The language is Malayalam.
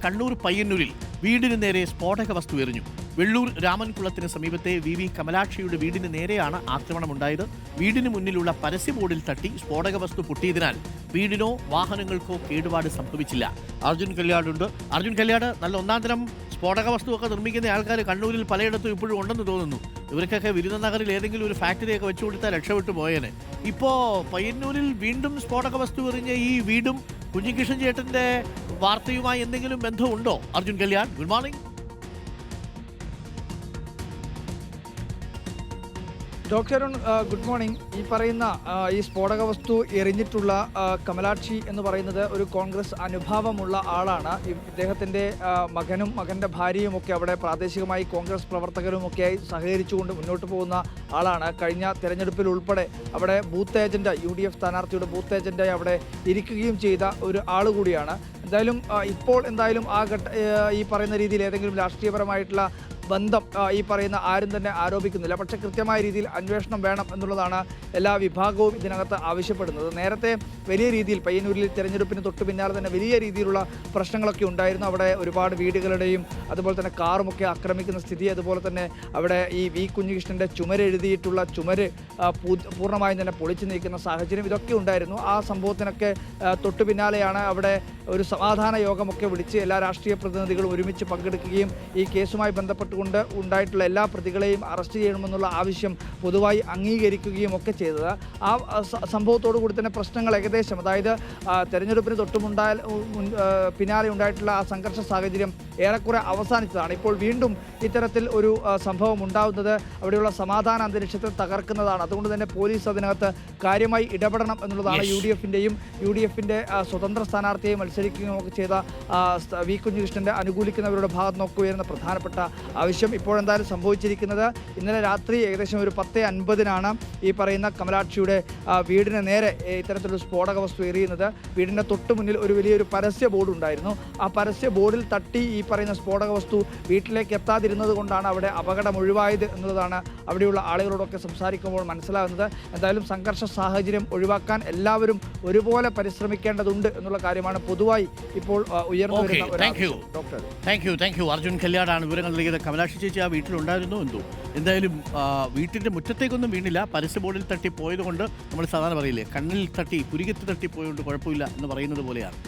കണ്ണൂർ പയ്യന്നൂരിൽ വീടിന് നേരെ സ്ഫോടക വസ്തു എറിഞ്ഞു. വെള്ളൂർ രാമൻകുളത്തിന് സമീപത്തെ വി കമലാക്ഷിയുടെ വീടിന് നേരെയാണ് ആക്രമണമുണ്ടായത്. വീടിന് മുന്നിലുള്ള പരസ്യ ബോർഡിൽ തട്ടി സ്ഫോടക വസ്തു പൊട്ടിയതിനാൽ വീടിനോ വാഹനങ്ങൾക്കോ കേടുപാട് സംഭവിച്ചില്ല. അർജുൻ കല്യാടുണ്ട്. അർജുൻ കല്യാട്, നല്ല ഒന്നാം തരം സ്ഫോടക വസ്തുവൊക്കെ നിർമ്മിക്കുന്ന ആൾക്കാർ കണ്ണൂരിൽ പലയിടത്തും ഇപ്പോഴും ഉണ്ടെന്ന് തോന്നുന്നു. ഇവർക്കൊക്കെ വിരുദ്ധനഗറിൽ ഏതെങ്കിലും ഒരു ഫാക്ടറിയൊക്കെ വെച്ചു കൊടുത്താൽ രക്ഷപ്പെട്ടു പോയേനെ. ഇപ്പോൾ പയ്യന്നൂരിൽ വീണ്ടും സ്ഫോടക വസ്തു എറിഞ്ഞ ഈ വീടും കുഞ്ഞികൃഷ്ണൻ ചേട്ടന്റെ വാർത്തയുമായി എന്തെങ്കിലും ബന്ധമുണ്ടോ? Arjun Kalyan, good morning. Doctor good morning. ഈ പറയുന്ന ഈ സ്ഫോടക വസ്തു എറിഞ്ഞിട്ടുള്ള കമലാക്ഷി എന്ന് പറയുന്നത് ഒരു കോൺഗ്രസ് അനുഭാവമുള്ള ആളാണ്. ഇദ്ദേഹത്തിൻ്റെ മകനും മകൻ്റെ ഭാര്യയും ഒക്കെ അവിടെ പ്രാദേശികമായി കോൺഗ്രസ് പ്രവർത്തകരുമൊക്കെയായി സഹകരിച്ചുകൊണ്ട് മുന്നോട്ട് പോകുന്ന ആളാണ്. കഴിഞ്ഞ തെരഞ്ഞെടുപ്പിൽ ഉൾപ്പെടെ അവിടെ ബൂത്ത് ഏജന്റ്, UDF സ്ഥാനാർത്ഥിയുടെ ബൂത്ത് ഏജന്റായി അവിടെ ഇരിക്കുകയും ചെയ്ത ഒരു ആൾ കൂടിയാണ്. എന്തായാലും ഇപ്പോൾ ഈ പറയുന്ന രീതിയിൽ ഏതെങ്കിലും രാഷ്ട്രീയപരമായിട്ടുള്ള ബന്ധം ഈ പറയുന്ന ആരും തന്നെ ആരോപിക്കുന്നില്ല. പക്ഷേ കൃത്യമായ രീതിയിൽ അന്വേഷണം വേണം എന്നുള്ളതാണ് എല്ലാ വിഭാഗവും ഇതിനകത്ത് ആവശ്യപ്പെടുന്നത്. നേരത്തെ വലിയ രീതിയിൽ പയ്യന്നൂരിൽ തെരഞ്ഞെടുപ്പിന് തൊട്ട് പിന്നാലെ തന്നെ വലിയ രീതിയിലുള്ള പ്രശ്നങ്ങളൊക്കെ ഉണ്ടായിരുന്നു. അവിടെ ഒരുപാട് വീടുകളുടെയും അതുപോലെ തന്നെ കാറുമൊക്കെ ആക്രമിക്കുന്ന സ്ഥിതി, അതുപോലെ തന്നെ അവിടെ ഈ വി കുഞ്ഞികൃഷ്ണൻ്റെ ചുമരെഴുതിയിട്ടുള്ള ചുമര് പൂർണ്ണമായും തന്നെ പൊളിച്ചു നീക്കുന്ന സാഹചര്യം, ഇതൊക്കെ ഉണ്ടായിരുന്നു. ആ സംഭവത്തിനൊക്കെ തൊട്ട് പിന്നാലെയാണ് അവിടെ ഒരു സമാധാന യോഗമൊക്കെ വിളിച്ച് എല്ലാ രാഷ്ട്രീയ പ്രതിനിധികളും ഒരുമിച്ച് പങ്കെടുക്കുകയും ഈ കേസുമായി ബന്ധപ്പെട്ടുകൊണ്ട് ഉണ്ടായിട്ടുള്ള എല്ലാ പ്രതികളെയും അറസ്റ്റ് ചെയ്യണമെന്നുള്ള ആവശ്യം പൊതുവായി അംഗീകരിക്കുകയും ഒക്കെ ചെയ്തത്. ആ സംഭവത്തോടു കൂടി തന്നെ പ്രശ്നങ്ങൾ ഏകദേശം, അതായത് തെരഞ്ഞെടുപ്പിന് പിന്നാലെ ഉണ്ടായിട്ടുള്ള ആ സംഘർഷ സാഹചര്യം ഏറെക്കുറെ അവസാനിച്ചതാണ്. ഇപ്പോൾ വീണ്ടും ഇത്തരത്തിൽ ഒരു സംഭവം ഉണ്ടാകുന്നത് അവിടെയുള്ള സമാധാന അന്തരീക്ഷത്തെ തകർക്കുന്നതാണ്. അതുകൊണ്ട് തന്നെ പോലീസ് അതിനകത്ത് കാര്യമായി ഇടപെടണം എന്നുള്ളതാണ് UDFിൻ്റെ സ്വതന്ത്ര സ്ഥാനാർത്ഥിയെ മത്സരിക്കുകയും ഒക്കെ ചെയ്ത വി കുഞ്ഞികൃഷ്ണൻ്റെ അനുകൂലിക്കുന്നവരുടെ ഭാഗത്ത് നിന്നൊക്കെ ഉയരുന്ന പ്രധാനപ്പെട്ട ആവശ്യം. ഇപ്പോഴെന്തായാലും സംഭവിച്ചിരിക്കുന്നത്, ഇന്നലെ രാത്രി ഏകദേശം ഒരു 10:50 ഈ പറയുന്ന കമലാക്ഷിയുടെ വീടിന് നേരെ ഇത്തരത്തിലൊരു സ്ഫോടക വസ്തു എറിയുന്നത്. വീടിൻ്റെ തൊട്ട് മുന്നിൽ ഒരു വലിയൊരു പരസ്യ ബോർഡ് ഉണ്ടായിരുന്നു. ആ പരസ്യ ബോർഡിൽ തട്ടി ഈ പറയുന്ന സ്ഫോടക വസ്തു വീട്ടിലേക്ക് എത്താതിരുന്നത് കൊണ്ടാണ് അവിടെ അപകടം ഒഴിവായത് എന്നുള്ളതാണ് അവിടെയുള്ള ആളുകളോടൊക്കെ സംസാരിക്കുമ്പോൾ മനസ്സിലാകുന്നത്. എന്തായാലും സംഘർഷ സാഹചര്യം ഒഴിവാക്കാൻ എല്ലാവരും ഒരുപോലെ പരിശ്രമിക്കേണ്ടതുണ്ട് എന്നുള്ള കാര്യമാണ് പൊതുവായി ഇപ്പോൾ ഉയർന്നു വരുന്ന. Thank you. അർജുൻ കല്യാടാണ് വിവരങ്ങൾ നൽകിയത്. കമലാക്ഷി ചേച്ചി ആ വീട്ടിലുണ്ടായിരുന്നു എന്തോ. എന്തായാലും വീട്ടിൻ്റെ മുറ്റത്തേക്കൊന്നും വീണില്ല. പരസ്യ ബോർഡിൽ തട്ടി പോയത് കൊണ്ട് നമ്മൾ സാധാരണ പറയില്ലേ, കണ്ണിൽ തട്ടി പുരികത്ത് തട്ടി പോയതുകൊണ്ട് കുഴപ്പമില്ല എന്ന് പറയുന്നത് പോലെയാണ്.